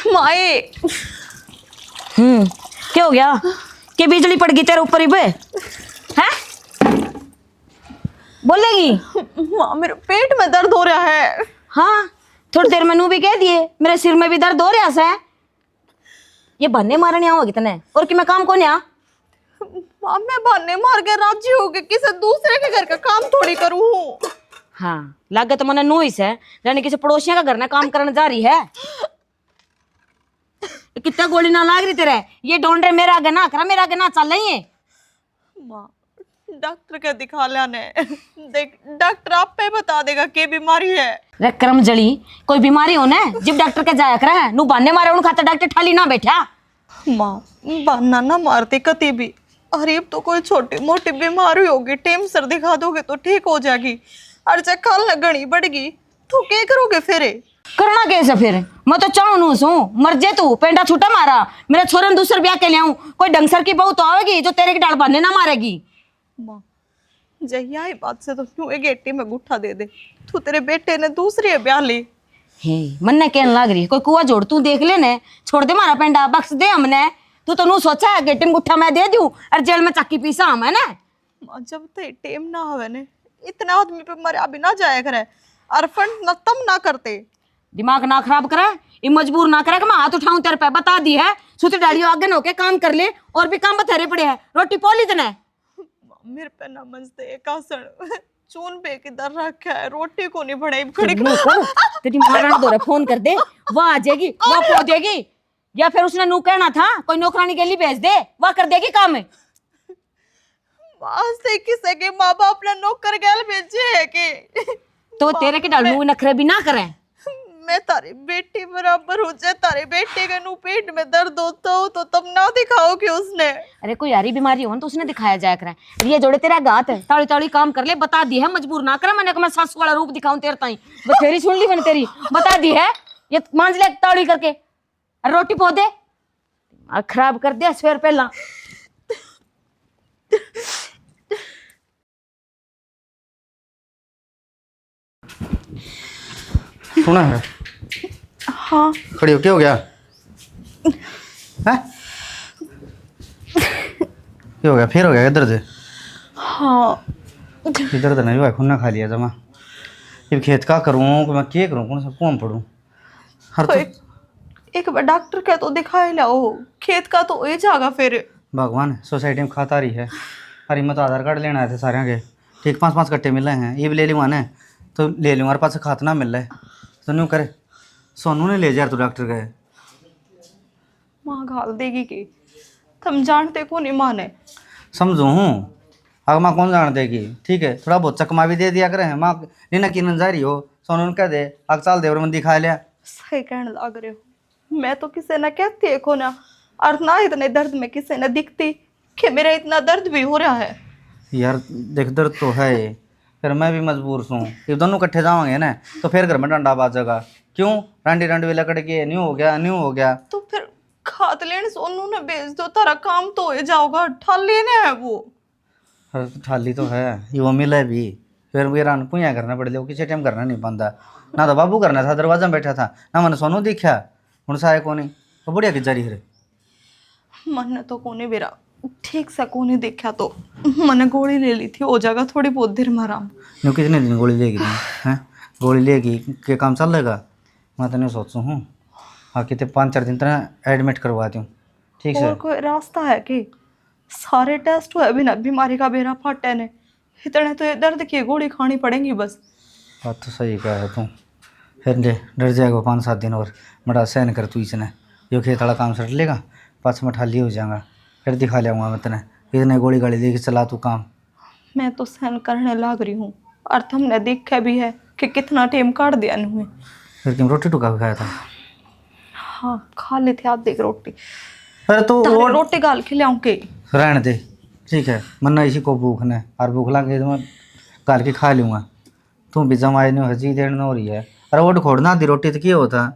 माए क्या हो गया? कि बिजली पड़ गई तेरे ऊपर ही पे है? बोलेगी? माँ मेरे पेट में दर्द हो रहा है। हाँ, थोड़ी देर मैंने भी कह दिए मेरे सिर में भी दर्द हो रहा है। ये बहाने मारने आओगे तने और कि मैं काम को नहीं आ? माँ मैं बहाने मार के राजी हो गई, किसी दूसरे के घर का काम थोड़ी करूँ। हाँ, लागत तो मने नोइस है यानी किसी पड़ोसियों का घर ना काम करने जा रही है। कितना गोली ना लाग रही तेरे? ये डोंडे मेरा आगे ना करा, मेरा आगे ना चल रही है। माँ डॉक्टर के दिखा लाने देख, डॉक्टर आप पे बता देगा क्या बीमारी है। रे करम जली, कोई बीमारी हो ना जब डॉक्टर के जाया करे है नु बहाने मारे उन खाता डॉक्टर ठाली ना बैठा। माँ बहाना ना मारती कती भी। अरे अब तो कोई छोटी मोटी बीमारी होगी, टेम सर दिखा दोगे तो ठीक हो जाएगी। और जब कल लगनी बढ़गी तो क्या करोगे फिर? करना कैसे फिर? मैं तो चाहूं नू सू मर जे तू पेंडा छूटा मारा, मेरे छोरे ने दूसरे ब्याह के ले आऊं, कोई डंगसर की बहू तो आवेगी जो तेरे की डाल बहाने ना मारेगी। माँ जहिया ही बात से तो क्यों एक गेटी में गुट्ठा दे दे। तू तेरे बेटे ने दूसरी ब्याह ली। हे मन ने कहने लग रही कोई कुआ जोड़ तू देख ले ने, छोड़ दे मारा पेंडा, बख्श दे हमने। तू तो नू सोचा है गेटी में गुट्ठा मैं दे दूं और जेल में चक्की पीसा हम है ना। माँ जब ते टेम ना हवे ने इतना आदमी पे मरे अभी ना जाया करे और फंड न तम ना करते। दिमाग ना खराब करे, ये मजबूर ना करे कि मैं हाथ उठाऊं तेरे पे, बता दी है सुती डालियो आगे होके काम कर ले, और भी काम बथेरे पड़े हैं। रोटी पोली तने मेरे पे ना मंजते एक आसन चून पे किधर रखा है, रोटी को नहीं बढ़ाई खड़ी तेरी मां दो फोन कर दे, वह आ जाएगी, वह पो देगी। या फिर उसने नू कहना था कोई नौकरानी के लिए भेज दे, वह कर देगी काम। आज से किसे के माँ बाप ने नौकर गैल भेजे है कि तो तेरे के डाल नू नखरे भी ना करें। मैं तारी बेटी बराबर हो जाए, तारे बेटे के नू पेट में दर्द होता हो तो तब ना दिखाओ कि उसने। अरे कोई यारी बीमारी हो तो उसने दिखाया जाया करे। ये जोड़े तेरा गात है, ताड़ी ताड़ी काम कर ले, बता दी है, मजबूर ना करे। मैंने कहा मैं सासू वाला रूप दिखाऊं तेरे ताई, बथेरी सुन ली मैंने तेरी, बता दी है। ये मांझ ले ताड़ी करके और रोटी पो दे, खराब कर दे सवेर पहला। सुना है? हाँ खड़ी हो, क्या हो गया है? क्या हो गया? फिर हो गया दर्द? हाँ दर्द नहीं हुआ, खून ना खा लिया जमा। अब खेत का करूँ, मैं क्या करूँ, कौन सा कुआं पढ़ूँ? हर तो एक बार डॉक्टर का तो दिखाई लाओ, खेत का तो ये जाएगा फिर। भगवान सोसाइटी में खाता रही है। अरे मैं तो आधार कार्ड लेना आए थे सारे के, ठीक 5-5 कट्टे मिल रहे हैं, ये भी ले लूँगा ना तो ले लूँगा, और पास खाता ना मिल रहा है तो न्यू करे। सोनू ने ले जा तो डॉक्टर गए। माँ घाल देगी कि तुम जानते को नहीं माने। समझू हूँ, अगर माँ कौन जान देगी? ठीक है, थोड़ा बहुत चकमा भी दे दिया करे माँ, नीना की नजारी हो। सोनू ने कह दे अग चाल देवर मंदी खा लिया। सही कहने लग रहे हो, मैं तो किसी ने कहती है को ना, और ना इतने दर्द में किसी ने दिखती कि मेरा इतना दर्द भी हो रहा है। यार देख दर्द तो है, फिर मैं भी मजबूर हूँ। ये दोनों इकट्ठे जाओगे ना तो फिर घर में डंडा बाजेगा। क्यों रांडी रांडी लकड़ के न्यू हो गया, न्यू हो गया। तो फिर खाद लेने सोनू ने भेज दो, तारा काम तो हो जाओगा। ठल लेने है वो। थाली तो है ये, वो मिले भी फिर मेरा पुया करना पड़े, किसी टाइम करना नहीं पाता ना। तो बाबू करना था, दरवाजा में बैठा था ना, मैंने सोनू दिखा हूँ साया को नहीं, तो बढ़िया की जारी है। मन ने तो कोने बेरा ठीक से कोने देखा तो मैंने गोली ले ली थी, हो जाएगा थोड़ी बहुत देर में आराम। न्यू कितने दिन गोली लेगी तुम हैं? गोली लेगी के काम चल लेगा? मैं तो नहीं सोचूँ हूँ। हाँ कितने 5-4 दिन तक एडमिट करवा दूँ, ठीक और है? कोई रास्ता है कि सारे टेस्ट हुए बिना बीमारी का बेरा फाटे ने, इतने तो ये दर्द की गोली खानी पड़ेगी बस। बात तो सही कहा है तू। फिर ले डर जाएगा 5-7 दिन और, बड़ा सहन कर तू इसने। जो खेत वाला काम सट लेगा, पास में ठाली हो जाएगा, फिर दिखा लियाऊंगा मैं तेने। इतने गोली गाड़ी लेके चला तू काम। मैं तो सहन करने लग रही हूँ, और तुमने देखा भी है कि कितना टाइम काट दिया इन्होंने। फिर क्यों रोटी टुका भी खाया था? हाँ खा ले थे आधे की रोटी। अरे तो तारे रोटी गाल खिलाऊं के रहने दे, ठीक है? मन्ना इसी को भूख ने, और भूख लगे तो मैं गाल के खा लूँगा। तू भी जमाए नहीं हजी देर हो रही है। अरे वो खोड़ना आधी रोटी तो क्या होता,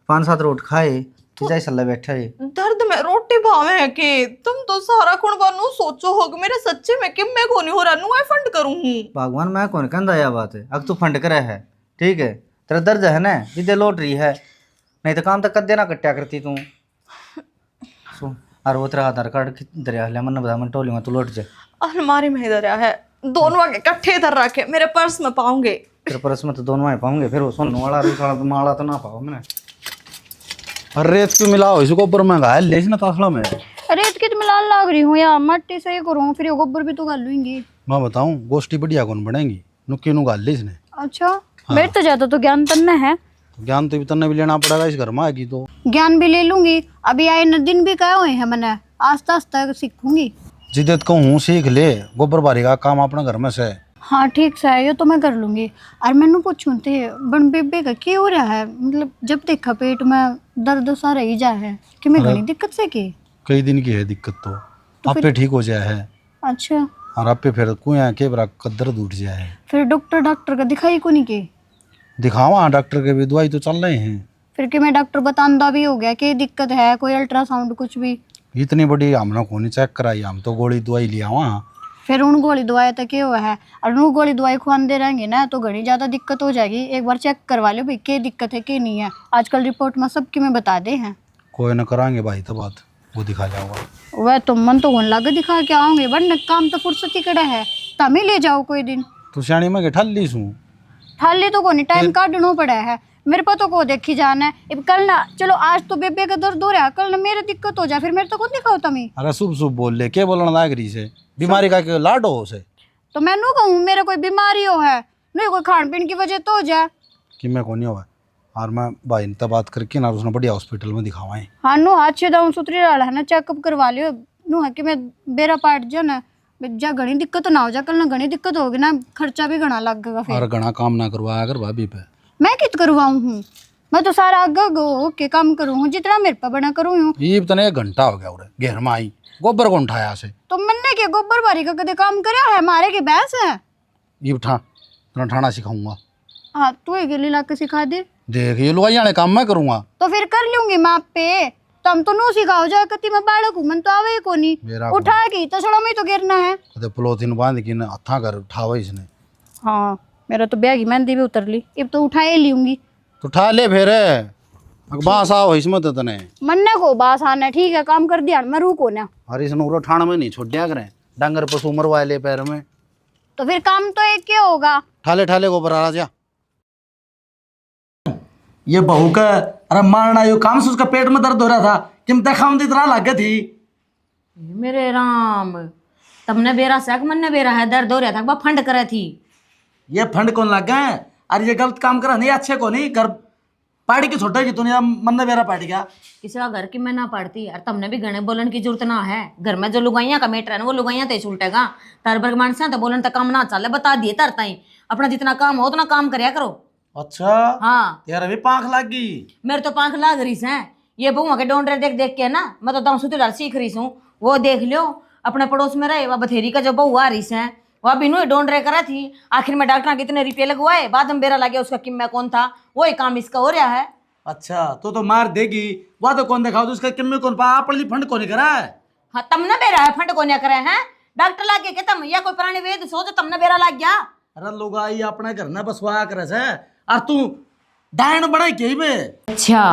5-7 रोट खाए तो जाए सल्ला बैठा है। दर्द में रोटी भावे है कि तुम तो सारा कुण बानू सोचो हो कि मेरे सच्चे में कि मैं को नहीं हो रहा नु मैं फंड करूँ। भगवान मैं कौन कहता यह बात है? अब तू फंड करे है, ठीक है? तेरा दर्द है ना जिदे लौट रही है, नहीं तो काम तो कर देना कट्या करती तू। सुन, और वो तेरा आधार कार्ड दरिया है मन बता, मैं टोली में तू लौट जा। अलमारी में इधर है, दोनों आगे इकट्ठे इधर रखे, मेरे पर्स में पाऊंगे। तेरे पर्स में तो दोनों आए पाऊंगे, फिर वो सोनू वाला रूस वाला तो माला तो ना पाओ मैंने। अरे रेत क्यों मिलाओ इसको, ऊपर महंगा है ले ना तासला में। रेत की तो मिलान लाग रही हूँ यार, मट्टी से ही करूँ, फिर ये गोबर भी तो गाल लूंगी। मैं बताऊं गोष्ठी बढ़िया कौन बनेगी, नुक्की नु गाल ली इसने। अच्छा मेरे तो ज्यादा तो ज्ञान तन्ना है। तो ज्ञान तो तन्ने भी लेना पड़ेगा इस घर में आएगी तो। ज्ञान भी ले लूंगी, अभी आए न दिन भी कहे हुए हैं मैंने, आस्ता आस्ता सीखूंगी। जिद्दत कहूँ सीख ले, गोबर बारी का काम अपने घर में से। हाँ ठीक से है, ये तो मैं कर लूंगी। और मैंने पूछूं थे बन बेबे का क्या हो रहा है, मतलब जब देखा पेट में दर्द सा रही जा है कि मैं घनी दिक्कत से की। कई दिन की है दिक्कत तो आप पे ठीक हो जाए है। अच्छा और आप पे फिर कुया के बरा दर्द उठ जाए है। फिर डॉक्टर का दिखाई को नहीं की। दिखावा डॉक्टर के भी दवाई तो चल रहे हैं। फिर कि मैं डॉक्टर बतांदा भी हो गया कि दिक्कत है, कोई अल्ट्रासाउंड कुछ भी। इतनी बड़ी हमने को नहीं चेक कराई, हम तो गोली दवाई लिया वहाँ। फिर उन गोली दवाई तक क्या हुआ है, और उन गोली दवाई खुआते रहेंगे ना तो घनी ज़्यादा दिक्कत हो जाएगी। एक बार चेक करवा लो भाई क्या दिक्कत है क्या नहीं है, आजकल रिपोर्ट में सबकी में बता दे हैं। कोई न कराएंगे भाई तो बात, वो दिखा जाओगा। वह तो मन तो होने लगे दिखा के आओगे, वरना काम तो फुर्सती कड़ा है, तम ही ले जाओ कोई दिन। तू सियाणी में ठल ली सू। थाली तो कोनी टाइम काटना पड़ा है, मेरे को तो को देखी जाना है। अब कल ना चलो आज तो बेबे का दर्द हो रहा है, कल ना मेरे दिक्कत हो जाए, फिर मेरे तो खुद दिखाओ तुम ही। अरे शुभ शुभ बोल ले, क्या बोलना नागरी से बीमारी का के लाड हो से। तो मैं नू कहूँ मेरे कोई बीमारी हो है, नहीं कोई खान पीन की वजह तो हो जाए कि मैं कौन हुआ। और मैं भाई ने बात करके ना उसने बढ़िया हॉस्पिटल में दिखावाएं। हाँ नू अच्छे दाऊ सुतरी डाला है ना, चेकअप करवा लियो नू है कि मैं बेरा पाट जा ना जा, घनी दिक्कत ना हो जा, कल ना घनी दिक्कत होगी ना, खर्चा भी घना लगेगा फिर। और घना काम ना करवाया कर भाभी पे। मैं कित करवाऊँ हूँ, मैं तो सारा आगे गो के काम करूँ जितना मेरे पे बना करूँ हूँ। ये तने 1 घंटा हो गया उरे घेर में आई, गोबर कौन उठाया से। तो मैंने क्या गोबर बारी का कदे काम करे है, मारे की भैंस है। ये उठा तना ठाना सिखाऊंगा। हाँ तू ही गिली ला के सिखा दे। देख ये लुगाई आने काम मैं करूंगा तो फिर कर लूंगी मैं आप पे, तुम तो नू सिखाओ जा कति मैं बाड़क हूँ, मन तो आवे ही कोनी मेरा उठाएगी तो छोड़ा में तो गिरना है। कदे पलोथिन बांध के ना हथा कर उठावा इसने। हाँ मेरा तो बैग ही मेहंदी भी उतर ली, अब तो उठा ही लूंगी। तो उठा ले फिर बास आओ इसमें तो तने मन्ने को बास आना ठीक है, काम कर दिया मैं रुको ना। अरे इसने उरो ठाण में नहीं छोड़ दिया करें, डंगर पशु मरवा ले पैर में। तो फिर काम तो एक क्या होगा। ठाले गोबर आ जा। ये बहू का अरे मारना, यो काम से उसका पेट में दर्द हो रहा था कि मैं देखा इतना लग थी। मेरे राम, तमने बेरा से मन ने बेरा है दर्द हो रहा था, फंड करे थी। ये फंड कौन लग गए, अरे ये गलत काम करा नहीं, अच्छे को नहीं घर पार्टी की छोटे की तूने मन ने मेरा पार्टी का किसी का घर की मैं ना पड़ती यार, तमने भी गणे बोलन की जरूरत ना है। घर में जो लुगाइयां का मेटर है ना वो लुगाइयां तेज उल्टेगा, तार बर्ग मानस तो बोलन तक काम ना चले, बता दिए तरता ही अपना जितना काम हो उतना काम करया करो। अच्छा हाँ यार अभी पाँख लग गई। मेरे तो पांख लाग रही है, ये बहुआ के डोंडरे देख देख के ना मैं तो दाऊ सुती डाल सीख रही हूँ। वो देख लो अपने पड़ोस में रहे वह बथेरी का जो बहू आ रही है वह बिनू डोंडरे करा थी, आखिर में डॉक्टर कितने रुपये लगवाए, बाद में बेरा लगे उसका किम्मे कौन था, वही काम इसका हो रहा है। अच्छा तो मार देगी वह तो कौन दिखाओ, तो उसका किम्मे कौन पा पड़ली फंड कौन करा है। हाँ तमने बेरा है फंड कोन्या करे हैं, डॉक्टर लागे के तम या कोई प्राणी वेद सो जो तमने बेरा लाग गया। अरे लोग आई अपने घर में बसवाया करे से, और तू डायन बनाई के में। अच्छा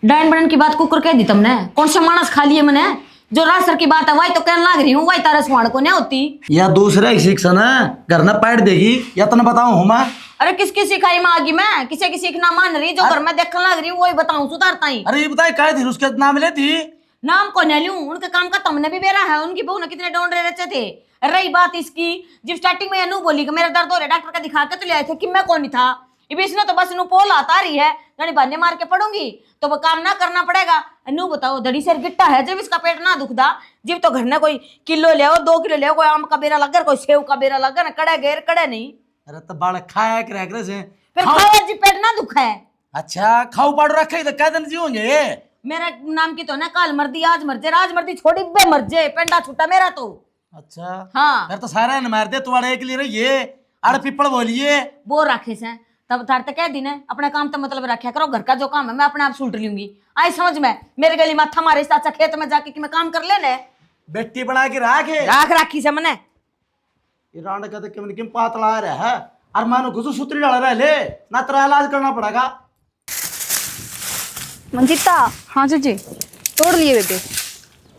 डायन बनन की बात कुकर कह दी तुमने, कौन सा मानस खा लिए मैंने, जो रास्तर की बात है वही तो कहने लाग रही हूँ, वही तारा सुहान को नहीं होती। या दूसरे की शिक्षण है घर में पैट देगी या तना बताऊं हूँ मैं। अरे किसकी सिखाई में आगी मैं, किसी की सीखना मान रही, जो घर में देखने लग रही हूँ वही बताऊं सुधारता ही। अरे ये बताए काय थी उसके नाम ले थी। नाम को नहीं लूं, उनके काम का तुमने भी बेरा है, उनकी बहू ने कितने डोंडरे रचे थे। रही बात इसकी, जब स्टार्टिंग में अनु बोली कि मेरा दर्द हो रहा है डॉक्टर का दिखा के तो ले आए थे कि मैं कौन था, ये इसने तो बस इनू पोल आता रही है यानी बहाने मार के पड़ूंगी तो वो काम ना करना पड़ेगा। अनु बताओ धड़ी से गिट्टा है जब इसका पेट ना दुखदा, जब तो घर ने कोई किलो ले 2 किलो ले, कोई आम का बेरा लगा कोई सेव का बेरा लगा ना, कड़े घेर कड़े नहीं। अरे तो बाल खाया करे से फिर खाया जी पेट ना दुखा है। अच्छा खाऊ पाड़ो रखे तो क्या दिन जी होंगे। मेरा नाम की तो ना काल मर्दी आज मर्जे, राज मर्दी छोड़ी बे मर्जे, पेंडा छूटा मेरा तो। अच्छा हाँ फिर तो सारे न मार दे तुम्हारे एक लिए ये अड़ पिपड़ बोलिए वो राखे से तब तार तक कह दी ने अपने काम तो मतलब रखा करो, घर का जो काम है मैं अपने आप सुलट लूंगी। आई समझ में, मेरे गली माथा मारे इससे अच्छा खेत में जाके कि मैं काम कर लेने बेटी बना के राखे राख राखी से मने। ये रांड का तो किम पातला रहा है और मानो घुसू सूत्री डाल रहा ले ना तेरा इलाज करना पड़ेगा। मंजिता हाँ जीजी तोड़ लिए बेबे।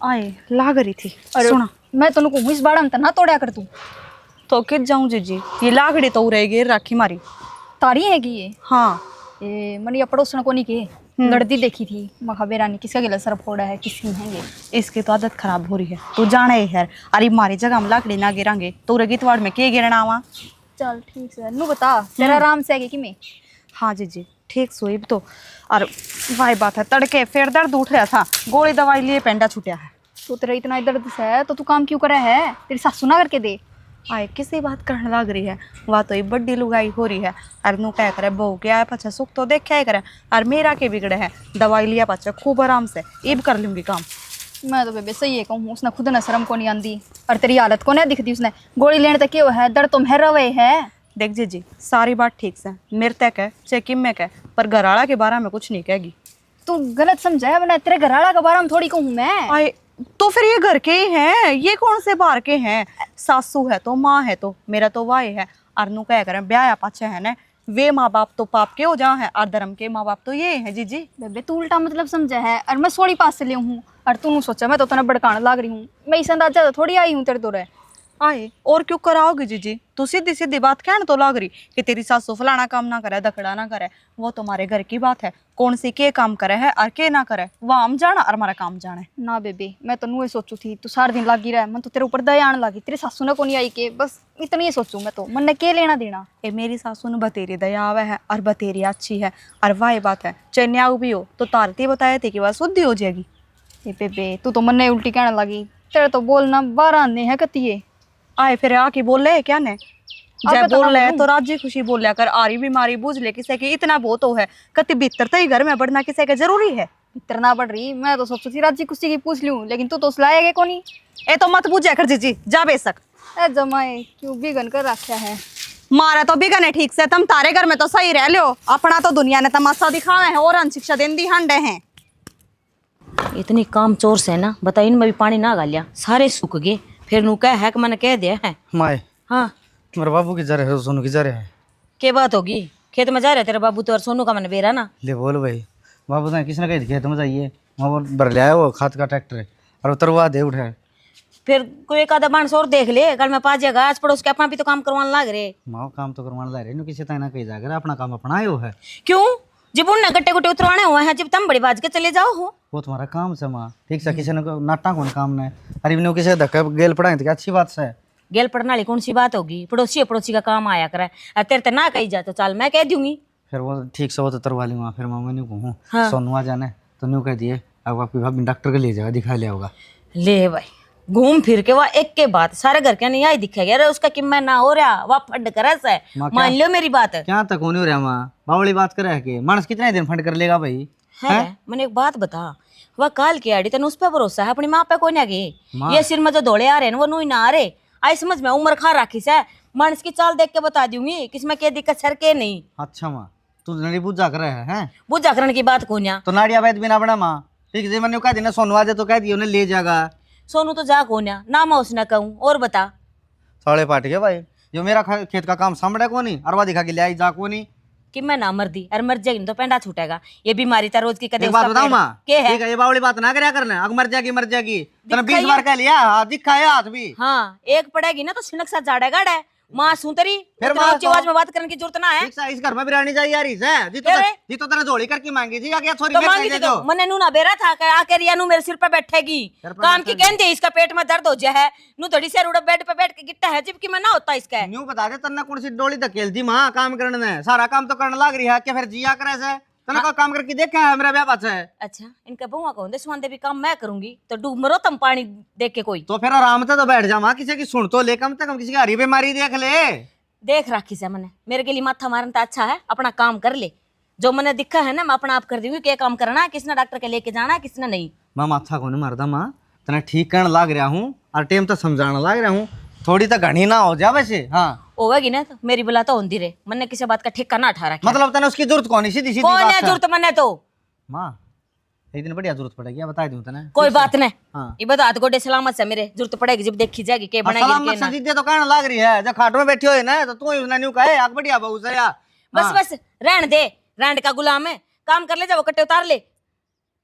आए लाग रही थी। अरे सुना मैं तेन कहूँ इस बाड़ा में तो ना तोड़ा कर तू। तो कित जाऊं जीजी, ये लागड़ी तो रहेगी राखी मारी। तारी है कि ये हाँ मन या पड़ोसन को नहीं के लड़ती देखी थी मखा बेरानी किसका गिला सर फोड़ा है किसकी है ये। इसकी तो आदत खराब हो रही है, तू जाने है यार। अरे मारी जगह में लाकड़ी ना गिरांगे तो रगीतवाड़ में के गिरना हुआ। चल ठीक है नू बता तेरा आराम से आगे कि मैं। हाँ जीजी ठीक सोई तो। और भाई बात है तड़के फिर दर्द उठ रहा था, गोली दवाई लिए पेंडा छुटिया है। तो तेरा इतना दर्द है तो तू काम क्यों करे है, तेरी सासू ना करके दे। आए किसी बात करने लग रही है, वह तो ये बड्डी लुगाई हो रही है। और नू क्या करे बहू के आया पचा सुख तो देख क्या करे। और मेरा के बिगड़े है, दवाई लिया पचा खूब आराम से इब कर लूंगी काम। मैं तो बेबे सही है कहूँ उसने खुद न शर्म को नहीं आंदी और तेरी हालत को नहीं दिखती। उसने गोली लेने तक क्यों है, दर्द तो मैं रवे है। देख जीजी सारी बात ठीक से मेरे तक है चाहे किम में कह, पर घराड़ा के बारे में कुछ नहीं कहेगी। तू गलत समझा है, वरना तेरे घराड़ा के बारे में थोड़ी कहूँ मैं। आए तो फिर ये घर के ही हैं, ये कौन से बाहर के हैं। सासू है तो माँ है तो मेरा तो वाई है। और नू क्या करें ब्याह पाछे है ना, वे माँ बाप तो पाप के हो जा है और धर्म के माँ बाप तो ये है जीजी। बेबे तू उल्टा मतलब समझा है और मैं सोड़ी पास से ले हूँ और तू सोचा मैं तो तना भड़काने लाग रही हूँ। मैं इस अंदाजा तो थोड़ी आई हूँ तेरे तो। आए और क्यों कराओगे जीजी, तू सीधी सीधी बात कहने तो लाग रही कि तेरी सासू फलाना काम ना करे दखड़ा ना करे। वो तुम्हारे घर की बात है, कौन सी के काम करे है और के ना करे वो हम जाना और हमारा काम जाने। ना बेबे मैं तो नू सोचू थी तू सारा दिन लागी रहा, मैं तो तेरे ऊपर दया आने लगी। तेरी सासू ने को नहीं आई के बस इतना ही सोचू मैं तो, मन ने के लेना देना। ए मेरी सासू ने बतेरी दया आवे है और बतेरी अच्छी है। और वाह बात है चन्याऊ भी हो तो तारती बताए थे कि वह शुद्धि हो जाएगी। ये बेबे तू तो मन ने उल्टी कहने लगी, तेरे तो बोलना 12 आने है कतिये। आए फिर आके बोल ले क्या ने, जय तो बोल ना ले बोलूं। तो राजी खुशी बोल लिया कर। आरी बीमारी बूझ ले किसी की इतना बहुत हो है, कति भीतर तो ही घर में बढ़ना किसी का जरूरी है। इतना ना बढ़ रही, मैं तो सोचू थी राजी खुशी की पूछ लूं, लेकिन तू तो लाएगा को नहीं। ए तो मत पूछा कर जीजी जा बेशक। ए जमाए क्यों बिगन कर रखा है। मारा तो बिगने ठीक से, तुम तारे घर में तो सही रह लो, अपना तो दुनिया ने तमाशा दिखावे है और अन शिक्षा देन दी हंडे हैं। इतनी काम चोर से ना बता, इनमें भी पानी ना गालिया सारे सूख गए। फिर नू कह है कि मैंने कह दिया है। माए हाँ तुम्हारे बाबू की जरे है सोनू की जरे है। क्या बात होगी, खेत में जा रहे तेरे बाबू तो और सोनू का मैंने बेरा ना। ले बोल भाई बाबू ने किसने कही खेत में जाइए वहाँ पर भर लिया है वो खाद का ट्रैक्टर है और उतरवा दे उठे। फिर कोई एक आधा बांस और देख ले, कल मैं पा जाएगा आज पड़ोस के अपना भी तो काम करवाने लग रहे। माँ काम तो करवाने ला रहे किसी तरह कही जाकर अपना काम अपना आयो है। क्यों जब उन गट्टे गुट्टे उतरवाने हुए हैं, जब तुम बड़ी बाज के चले जाओ हो। वो तुम्हारा काम से माँ ठीक से किसी ने नाटा कौन काम ने अरे इन्हें किसी धक्का गेल पड़ाए तो क्या अच्छी बात से। गेल पड़ने वाली कौन सी बात होगी, पड़ोसी है पड़ोसी का काम आया करे। तेरे ते ना कही जा तो चल मैं कह दूंगी। फिर वो ठीक से वो तो तरवा लूँगा। फिर मामा ने कहूँ हाँ। सोनू आ जाने तो न्यू कह दिए अब आपकी भाभी डॉक्टर के ले जाएगा दिखा लिया होगा। ले भाई घूम फिर के वह एक के बाद सारे घर के नहीं आई दिखेगा। अरे उसका कि मैं ना हो रहा वह फंड करे से माँ क्या- मान लियो मेरी बात है। क्या तक होने हो रहा माँ बावली बात करे है कि मानस कितने दिन फंड कर लेगा भाई। मैंने एक बात बता, वह काल की आड़ी तेन उस पर भरोसा है, अपनी माँ पे कोई नहीं माँ। ये सिर में जो दौड़े आ रहे हैं वो नू ही ना आ रहे। आई समझ में उम्र खा राखी से मानस की चाल देख के बता दूंगी किसमें क्या दिक्कत सर के नहीं। अच्छा माँ तू नड़ी पूजा कर रहा है वो जागरण की बात कोन्या। तो नाड़िया वैद बिना बना माँ ठीक है मैंने कह दिया सोनू आ जाए तो कह दिया उन्हें ले जाएगा। सोनू तो जा कोन्या ना मैं उसने कहूँ। और बता साढ़े पाट के भाई जो मेरा खेत का काम सामने को नहीं अरवा दिखा के ले आई जा को नहीं कि मैं ना मर दी और मर जाएगी तो पेंडा छूटेगा। ये बीमारी था रोज की कदे एक बात उसका बताऊं पेट- माँ क्या है ठीक है ये बावली बात ना करया करना अगर मर जाएगी तने 20 दिखाइए। बार कह लिया हाँ दिखाया हाथ भी। हाँ एक पड़ेगी ना तो सिनक सा जाड़े गाड़े माँ सुतरी फिर इतना माँ ऊंची आवाज में बात करने की जरूरत ना है। ठीक से इस घर में बिरानी चाहिए यार इसे जी तो तेरा झोली करके मांगी जी क्या छोरी तो में मांगी थी तो मने नू ना बेरा था कि आके रिया नू मेरे सिर पे बैठेगी सिर पे काम की बैठेगी। कहते इसका पेट में दर्द हो जाए नू धड़ी से उड़ा बेड पे बैठ के गिट्टा है जबकि मैं ना होता इसका। न्यू बता दे तन्ने कौन सी डोली धकेल दी माँ काम करने ने सारा काम तो करने लग रही है क्या फिर जिया करे से तने को काम करके देखा है मेरा ब्याह पाछा है। अच्छा इनका बहुआ को होंदे सुहांदे भी काम मैं करूंगी तो डूब मरो तुम पानी देख के कोई। तो फिर आराम से तो बैठ जा माँ किसी की सुन तो ले कम से कम किसी की हरी बीमारी देख ले। देख राखी से मैंने मेरे के लिए माथा मारना तो अच्छा है, अपना काम कर ले जो मैंने दिखा है ना मैं अपना आप कर दूंगी। क्या काम करना है किसने डॉक्टर के लेके जाना है किसने नहीं। माँ माथा को नहीं मारदा माँ तने ठीक करने लग रहा हूँ और टाइम तो समझाने लग रहा हूँ थोड़ी तो घनी ना हो जा वैसे। हाँ होगी ना तो मेरी बुला तो होंदी रहे, मैंने किसी बात का ठेका ना उठा रखा। मतलब तने उसकी जरूरत कौन है सीधी सीधी कौन बात है है। जरूरत मैंने तो माँ एक दिन बढ़िया जरूरत पड़ेगी बता दूं तने कोई बात नहीं। हाँ। ये बता हाथ गोडे सलामत से मेरे जरूरत पड़ेगी जब देखी जाएगी के बनेगी सलाम के मत ना। संजीदे तो कहने लग रही है जब खाट में बैठी हो ना तो तू ही उसने न्यू कहे आग बढ़िया बहू से या बस बस रहन दे, रैंड का गुलाम है काम कर ले, जा वो कट्टे उतार ले।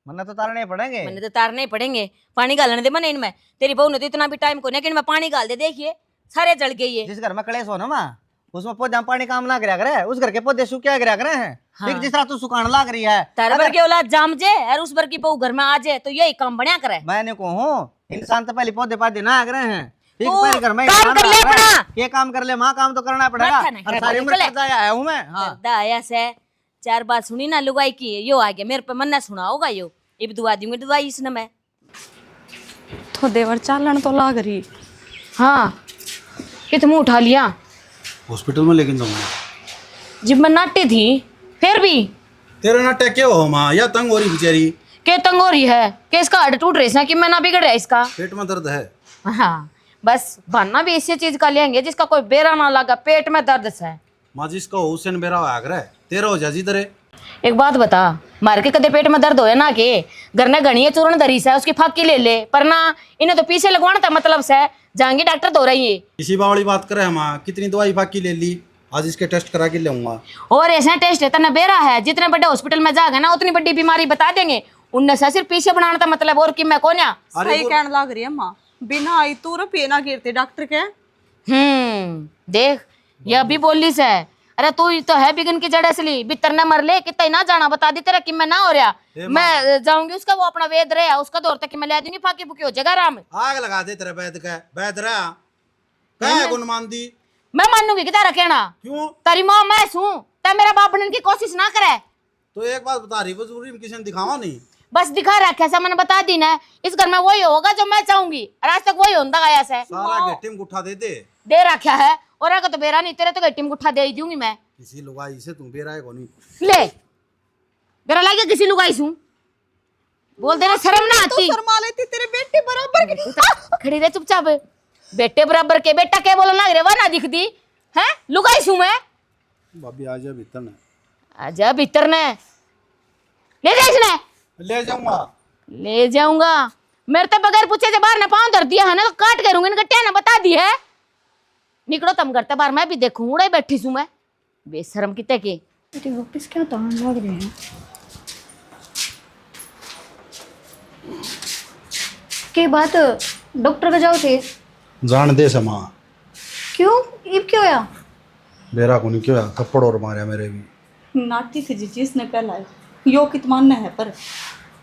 मन्ना तो तारने पड़ेंगे। मैंने तो तारने ही पड़ेंगे। पानी गालने दे मन इनमें। तेरी बहू ने तो इतना भी टाइम को नहीं कि इनमें पानी गाल दे। देखिए सारे जल गए ये। जिस घर में कलेश हो ना माँ, उसमें पौधा पानी काम ना करा करे, उस घर के पौधे सूखे गिरा करे हैं। हाँ। देख जिस तरह तू सुखाने लाग रही है, तारे भर की औलाद जाम जे और उस भर की बहू घर में आ जाए तो यही काम बढ़िया करे। मैंने कहूँ इंसान तो पहले पौधे पाधे ना आ रहे हैं। ठीक तू पहले घर में काम इंसान कर ले आ रहा है। अपना। ये काम कर ले माँ, काम तो करना पड़ेगा। बैठा नहीं, और सारी उम्र चले। करता आया हूँ मैं। हाँ करदा आया से 4 बात सुनी ना लुगाई की, यो आ गया मेरे पे मन ना सुना होगा यो। इब दुआ दूंगी दवाई इसने मैं। तो देवर चालन तो लाग रही। हाँ कित मुंह उठा लिया। हॉस्पिटल में लेकिन दूंगा। जब मैं नाटी थी फिर भी तेरा नाटक क्या हो माँ, या तंग हो रही बेचारी, के तंग हो रही है कि इसका हड्ड टूट रही है कि मैं ना बिगड़ रहा है इसका। पेट में दर्द है। हाँ बस बहाना भी इसी चीज का लेंगे जिसका कोई बेरा ना लगा, पेट में दर्द है। माँ जिसका हुसैन बेरा हो आकर है तेरा हो जा जिधर। एक बात बता, मार के कदे पेट में दर्द होया ना के घर ने घनी चूर्ण धरी से उसकी फाकी ले ले, पर ना इन्हें तो पीछे लगवाना था मतलब से जाएंगे डॉक्टर धो रही है। इसी बावड़ी बात करे माँ, कितनी दवाई फाकी ले ली, आज इसके टेस्ट करा के लाऊंगा। और ऐसा टेस्ट है तना बेरा है, जितने बड़े हॉस्पिटल में जाएगा ना उतनी बड़ी बीमारी बता देंगे। उनने से सिर्फ पीछे बनाना था मतलब, और कि मैं कोन्या सही कहने लाग रही है माँ, बिना आई तू रुपये ना गिरते डॉक्टर के। देख ये अभी बोली से, अरे तू तो है बिगन की जड़ असली, बितर ने मर ले कितना ना जाना बता दी तेरा कि मैं ना हो रहा। मैं जाऊंगी उसका वो अपना वेद रहा उसका दौर तक कि मैं ले दूंगी फाकी फुकी हो जाएगा आराम। आग लगा दे तेरे बैद का, बैद रहा क्या गुण मान दी। मैं मानूंगी कि तेरा कहना, क्यों? तेरी माँ मैं सूं, ते मेरा बाप बनने की कोशिश ना करे। तो एक बात बता रही, जरूरी में किसी ने दिखावा नहीं। बस दिखा रखा है मैंने बता दी ना, इस घर में वही होगा जो मैं चाहूंगी, और आज तक वही होता गया से। सारा गेटी में उठा दे दे रखा है, और अगर तो बेरा नहीं तेरे तो गट्टी में उठा दे ही दूंगी मैं। किसी लुगाई से तू बेरा है कोनी। ले बेरा लागे किसी लुगाई सूं, बोल देना शर्म ना आती। शर्मा लेती तेरे बेटे बराबर की। खड़ी रहे चुपचाप, बेटे बराबर के बेटा क्या बोलने लग रहे वह ना दिखती है, लुगाई सूं मैं। भाभी आ जा भीतर ने। आजा भीतर ने ले जा इसने। ले जाऊंगा। ले जाऊंगा मेरे तो बगैर पूछे से बाहर ने पाँव धर दिया है ना तो काट करूंगी इनका क्या ना बता दी है। निकलो तुम करते बाहर, मैं भी देखूं उड़े बैठी सूं मैं, बेशरम कितने की। अरे वापस क्या तान लग रहे हैं के बात डॉक्टर का जाओ थे। जान दे समा। क्यों इब क्यों होया? बेरा कोनी क्यों है, थप्पड़ और मारा मेरे भी। नाटी थी जी इसने पहला यो कित मानना है पर।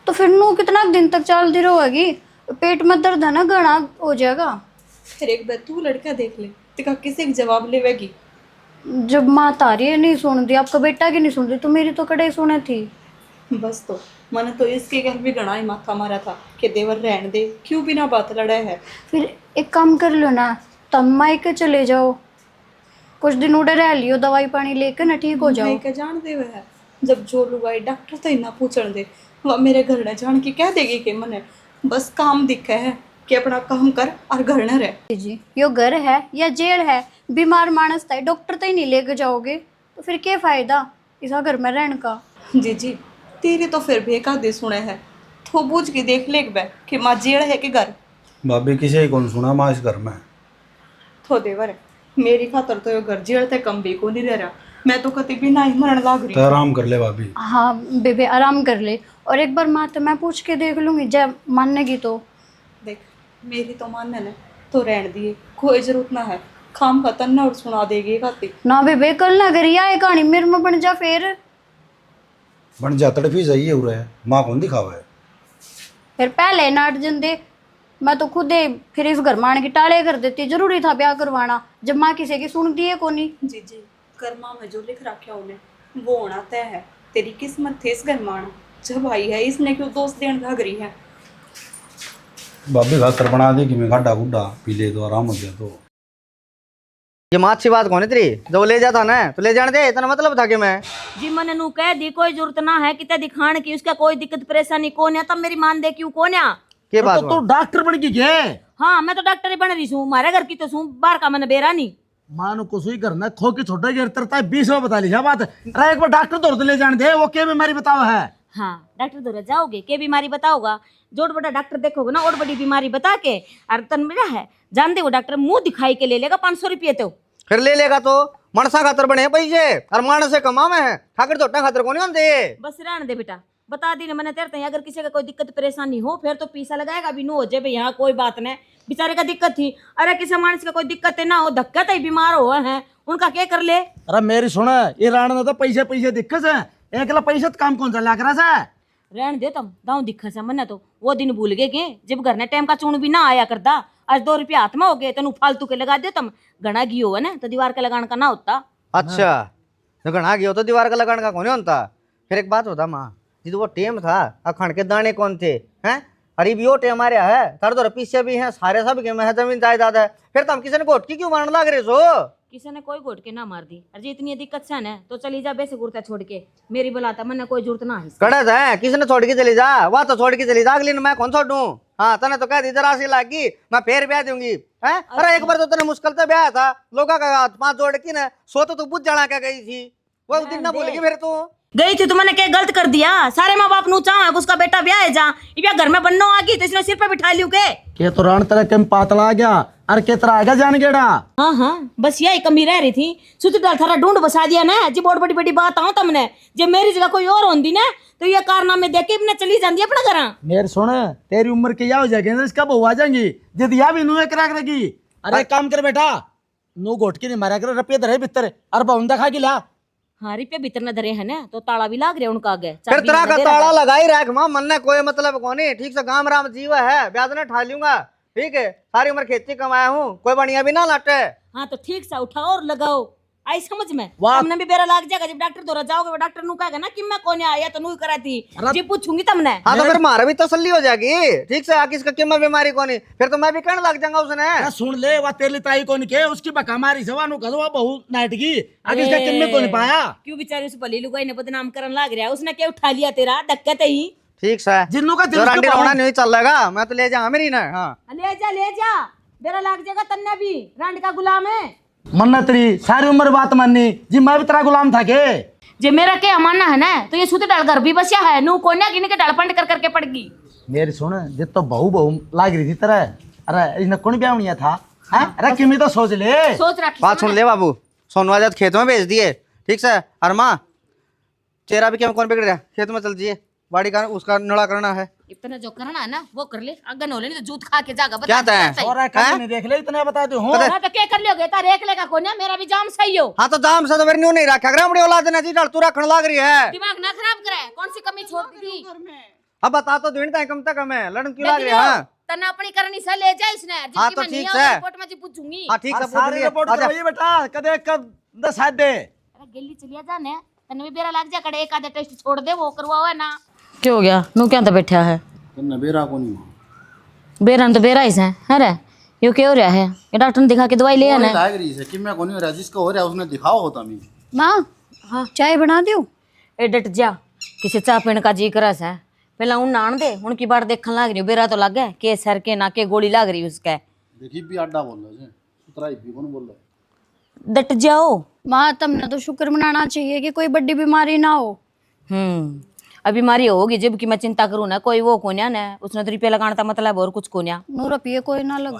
तो फिर नू कितना दिन तक चलती रहेगी, पेट में दर्द है ना घना हो जाएगा। फिर एक बार तू लड़का देख ले, तेरा किसी का जवाब लेवेगी। जब माँ तारी नहीं सुन दी, आपका बेटा की नहीं सुन दी, तो मेरी तो कड़े सुने थी। बस तो मैंने तो इसके घर भी घना ही माथा मारा था कि देवर रहने दे, क्यों बिना बात लड़ा है। फिर एक काम कर लो ना, तब मायके चले जाओ, कुछ दिन उड़े रह लियो, दवाई पानी लेकर ना ठीक हो जाओ। भाई का जान दे वह जब जो लुगाई डॉक्टर तो इतना पूछण दे, वह मेरे घर ने जान के कह देगी कि मने बस काम दिखा है कि अपना काम कर और घर न रह। जी यो घर है या जेल है, बीमार मानस था डॉक्टर तो ही नहीं लेके जाओगे तो फिर क्या फायदा इस घर में रहने का। जी तेरे तो फिर भी एक आधे सुने हैं, तो बूझ के देख ले एक बार कि माँ जेल है कि घर। भाभी किसी कौन सुना माँ इस घर में। तो देवर मेरी खातर तो ये घर जेल तक कम भी को नहीं रह रहा, मैं तो कति भी ना ही मरण लाग रही। तो आराम कर ले भाभी। हाँ बेबे आराम कर ले, और एक बार माँ तो मैं पूछ के देख लूँगी, जब मानेगी तो। देख मेरी तो मानने ने तो रहन दिए, कोई जरूरत ना है खाम का तन्ना और सुना देगी खाती ना बेबे कल ना करी आए कहानी मेरे में बन जा, बन जा तड़फी जाइए हो रहा है, माँ कौन दिखावा है। फिर पहले नाट जंदे, मैं तो खुद ही फिर इस घर मान की टाले कर देती, जरूरी था ब्याह करवाना जब माँ किसी की सुन दी है कोनी। जी कर्मा में जो लिख रखा उन्हें वो होना तय है, तेरी किस्मत थे इस घर माना जब आई है, इसने क्यों दोस्त देन भाग रही है। भाभी खातर बना दी कि मैं गड्ढा गुड्ढा पी ले तो आराम हो गया। तो ये माँ अच्छी बात कौन है तेरी, जो ले जाता ना तो ले जाने दे, इतना मतलब था कि मैं जी मैंने नू कह दी कोई जरूरत ना है कितने दिखाने की, उसका कोई दिक्कत परेशानी कौन है, तब मेरी मान दे क्यों कौन है। के बात तो डॉक्टर बन गई है। हाँ मैं तो डॉक्टर ही बन रही हूँ, हमारे घर की तो सूँ बाहर का मैंने बेरा नहीं। मानो कुछ ही करना खो के छोटा गिर तरता है 20 बता लीजिए बात। अरे एक बार डॉक्टर तो ले जाने दे, वो क्या बीमारी बताओ है। हाँ डॉक्टर दौरा जाओगे के बीमारी बताओगा, जोड़ बड़ा डॉक्टर देखोगे ना और बड़ी बीमारी बता के, और तन मेरा है जान दे वो डॉक्टर मुंह दिखाई के ले लेगा 500 रुपये। तो फिर ले लेगा तो मनसा खातर बने पैसे और मानस से कमा में है, ठाकर छोटा खातर कौन होते। बस रहने दे बेटा, बता दी ना मैंने तेरे तय, अगर किसी का कोई दिक्कत परेशानी हो फिर तो पीसा लगाएगा भी नो हो जाए यहाँ कोई बात नहीं, बेचारे का दिक्कत थी। अरे किसी मानस का कोई दिक्कत है ना हो, धक्का तो बीमार हुआ है उनका क्या कर ले। अरे मेरी सुन, ये राण ने तो पैसे पैसे दिक्कत है, एकला पैसे तो काम कौन चला करा सा। रहन दे तुम दाऊ दिक्कत है मन्ना, तो वो दिन भूल गए के जब घर ने टाइम का चून भी ना आया करता। आज 2 रुपया हाथ में हो गए तेन फालतू के लगा दे तुम, घना घी हो ना तो दीवार का लगाने का ना होता। अच्छा तो घना गया तो दीवार का लगाने का कौन होता। फिर एक बात होता माँ, जिद वो टेम था अखंड के दाने कौन थे हैं, अरे भी वो टेम आ रहा है, तार तो पीछे भी है सारे सब के में जमीन जायदाद है, फिर तुम किसी ने घोटकी क्यों मारने लग रहे सो। किसी ने कोई घोट के ना मार दी, अरे इतनी दिक्कत से ना तो चली जा बेसे गुरता छोड़ के, मेरी बुलाता मैंने कोई जरूरत ना है। कड़े है किसी ने छोड़ के चली जा, वह तो छोड़ के चली जा, अगली ने मैं कौन छोड़ू। हाँ तने तो कह दी जरा सी लागी मैं फिर ब्याह दूंगी है। अरे एक बार तो तने मुश्किल से ब्याह था, लोगों का हाथ पांच जोड़ की ना सो तो तू बुझ जाना क्या गई थी, वो उस दिन ना भूल गई फिर तू गई थी तो मैंने क्या गलत कर दिया। सारे माँ बाप नू चाह उसका बेटा ब्याह है जा, ये घर में बनना आ गई तो इसने सिर पे बिठा लियो के तो राण तेरा कम पातला आ गया, अरे कितना आएगा जान गेड़ा। हाँ हाँ बस यही कमी रह रही थी, सुत डाल थारा ढूंढ बसा दिया ना जी। बहुत बड़ी बड़ी बात आऊं तुमने, जब मेरी जगह कोई और होती ना तो ये कारनामे देख के अपने चली जाती अपना घर। मेरे सुन, तेरी उम्र की या हो जाएगी ना, इसका बहू आ जाएंगी जद या भी नुए करा करेगी। अरे एक काम कर बेटा, नु घोट के नहीं मारा कर, रुपये धरे भीतर अरे बहुंदा खा के ला। हाँ रुपये भीतर न धरे है ना तो ताला भी लाग रहे उनका आगे, फिर तरह का ताला लगाई रख माँ, मन ने कोई मतलब कौन है, ठीक से गांव राम जीवा है, ब्याज ने ठा लूंगा ठीक है, सारी उम्र खेती कमाया हूँ, कोई बढ़िया भी ना लाटे। हाँ तो ठीक से उठाओ और लगाओ, आई समझ में। वाह। तुमने भी बेरा लाग जाएगा जब डॉक्टर दौरा जाओगे, वो डॉक्टर नु कहेगा ना कि मैं कौन आया तो नू कराती जी पूछूंगी तुमने। हाँ तो फिर मारा भी तसल्ली हो जाएगी ठीक से, आगे इसका किम्मा बीमारी कौन है, फिर तो मैं भी कहने लग जाऊंगा उसने। अरे सुन ले, वह तेरी ताई कौन के उसकी बका मारी से वानु कहो बहू नाटकी, आगे इसका किम्मे कौन पाया। क्यों बेचारे उस भली लुगाई ने बदनाम करन लाग रहा है, उसने क्या उठा लिया तेरा धक्का ही। ठीक से जिन्नू का जो रांडी रोना नहीं चल रहा मैं तो ले जा मेरी ना। हाँ ले जा बेरा लाग जाएगा तन्ने भी, रांड का गुलाम है। मन्ना तेरी सारी उम्र बात माननी जी, मैं भी तेरा गुलाम था के। जे मेरा क्या मानना है ना तो ये सुते डाल घर भी बसिया है, नू कोन्या गिने के डालपंड कर करके पड़गी। मेरी सुन, जित तो बहू बहू लाग रही थी तेरा, अरे इसने कौन ब्याह था। अरे किमी तो सोच ले, सोच रखी बात सुन ले बाबू, सोनवा जात खेत में भेज दिए ठीक से। और माँ तेरा भी क्या कौन बिगड़ रहा, खेत में चल जिए, बाड़ी का उसका नड़ा करना है। इतना जो करना है ना वो कर ले, अगन हो ले नहीं तो जूत खा के जागा बता। क्या तय? सही। और कभी नहीं देख ले, इतने बता दो हूँ। हाँ, तो क्या कर लियोगे तारे एक लेगा कोन्या, मेरा भी जाम सही हो। हाँ तो जाम से तो मेरी न्यू नहीं रखा, ग्रामड़ी औलाद ने जी तू रखने लग रही है, दिमाग ना खराब करे, कौन सी कमी छोड़ दी थी। अब बता तो ढूंढता है कम तक हमें लड़न क्यों लग रही है। हाँ तना अपनी करनी से ले जा इसने, हाँ, जिसकी तो मैं नहीं ठीक आऊं, है। रिपोर्ट में जी पूछूंगी। हाँ ठीक से पूछ सारी लिए। रिपोर्ट आजा। करवाइए बेटा, कदे कद दस हाथ दे। अरे गिल्ली चलिया जाने तने भी बेरा लग जा कड़े, एक आधा टेस्ट छोड़ दे वो करवाओ है ना। क्या हो गया नू क्या तो बैठा है बेरा को नहीं बेरन तो बेरा ही है। अरे यो क्या हो रहा है, ये डॉक्टर ने दिखा के दवाई ले आना है। लाग रही है कि मैं कोनी हो रहा, जिसका हो रहा है उसने दिखाओ होता मैं। माँ हाँ चाय बना दूँ। ए डट जा, किसी चाह पीने का जी करस है, पहला उन नान दे, उनकी बार देखने लग रही बेरा तो लग गया के सर के ना के गोली लग रही उसका। देखी भी अड्डा बोल रहा है, सुतरा भी कौन बोल रहा है। डट जाओ। माँ तुमने तो शुक्र मनाना चाहिए कि कोई बड़ी बीमारी ना हो। अब बीमारी होगी जब कि मैं चिंता करूँ ना, कोई वो कोन्या ना उसने तो रुपया लगाने का मतलब और कुछ कोन्या नू रुपये कोई ना लगो।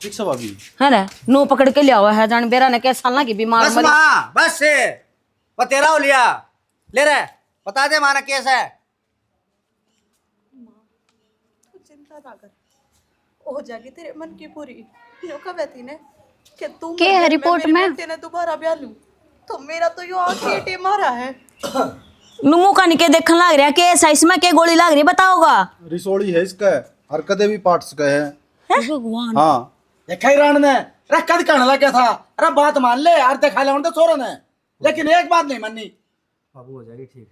ठीक सब अभी है ना, नो पकड़ के लिया हुआ है जान बेरा ने क्या साल ना की बीमार बस मरी। माँ बस से वो तेरा हो लिया ले रहे, बता दे माना केस है। चिंता ना कर, हो जाएगी तेरे मन की पूरी। यूं का कहती ने कि तू के है रिपोर्ट में? तेने दोबारा ब्याह लूं तो मेरा तो यो आखिरी टेम आ रहा है। नुमू का निके देखने लग रहा है के साइज में के गोली लग रही बताओगा। रिसोड़ी है इसका, हरकतें भी पार्ट सके है। भगवान हाँ देखा ही राण ने, अरे कद कहने लग गया था, अरे बात मान ले यार, देखा ले तो छोरा ने, लेकिन एक बात नहीं माननी। बाबू हो जाएगी ठीक,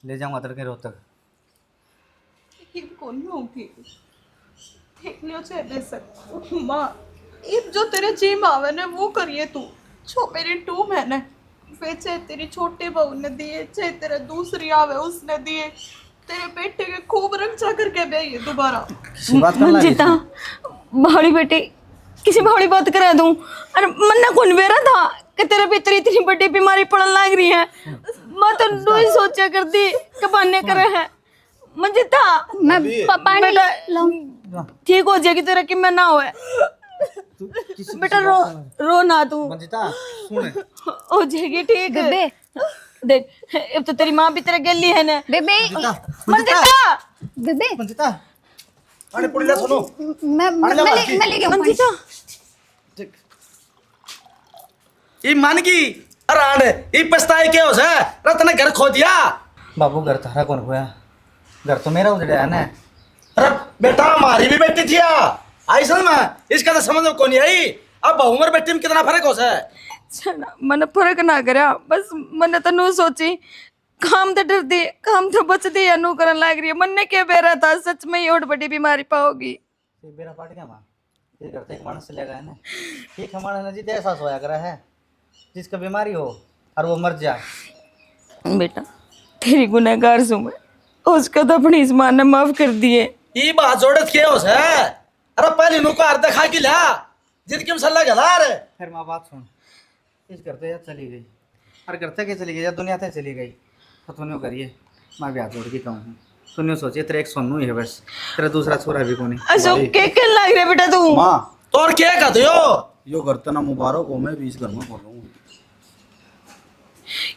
ले जाऊंगा तड़के रोज तक। ये कौन में होगी देख लियो चाहे बेसक माँ, ये जो तेरे जी मावे ने वो करिए तू, जो मेरी टूम है ना वे चाहे तेरी छोटे बहू ने दिए, चाहे तेरे दूसरी आवे उसने दिए, तेरे बेटे के खूब रक्षा करके बेइए दोबारा। बात करना मंजिता भाड़ी बेटी किसी भाड़ी बात करा दूं, अरे मन्ना कौन बेरा था कि तेरे पे इतनी बड़ी बीमारी पड़न लग रही है। मैं तो दो ही सोचा करती कबाने करे है मंजिता, मैं पानी लाऊं। ठीक हो जाएगी तेरा कि मैं ना होए बेटा, रो रो ना तू, मंजिता सुन, हो जाएगी ठीक। गब्बे देख अब तो तेरी माँ भी तेरे गेली है ना। बेबे मंजिता बेबे मंजिता अरे पुड़िया सुनो मैं ले गया मंजिता ये मान की अरान ये पछताए के हो से रत ने घर खो दिया। बाबू घर थारा कौन खोया? घर तो मेरा उजड़ा है ना। अरे बेटा हमारी भी बेटी थी आई समझ में इसका तो समझ में कौन नहीं आई। अब बहु उम्र बेटी में कितना फर्क हो से। छना मन फर्क ना करया बस मन तो नु सोची काम तो डर दी काम तो बच दी या नु करन लाग रही है। मन ने क्या बेरा था सच में ही और बड़ी बीमारी पाओगी। ये बेरा पाट गया माँ, ये घर तो एक मानस से लगा है ना। ठीक हमारा नजीक ऐसा सोया करा है जिसका बीमारी हो और वो मर जाए। बेटा तेरी गुनहगार सु मैं उसका तो अपनी इस मां ने माफ कर दिए। ये बात जोड़त के हो से। अरे पहले नु को अर्ध खा के ला जिंदगी में सल्ला गला रे। फिर माँ बात सुन, इस घर तो यार चली गई और घर तक चली गई या दुनिया तक चली गई तो तूने करिए मैं भी हाथ जोड़ के कहूँ। तूने सोचिए तेरे एक सोनू ही है बस, तेरा दूसरा छोरा भी कौन है। अशोक के कल लाग रहे बेटा तू माँ तो और क्या कहते हो यो घर तो ना मुबारक हो, मैं भी इस घर में बोल रहा हूँ।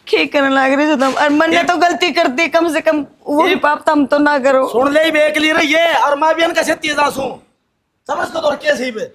के करने लाग रहे हो तुम और मन ने तो गलती कर दी कम से कम वो भी पाप तुम तो ना करो। सुन ले बेक ली रही है और मैं भी इनका से तेजा सू समझ को तो और कैसे ही बे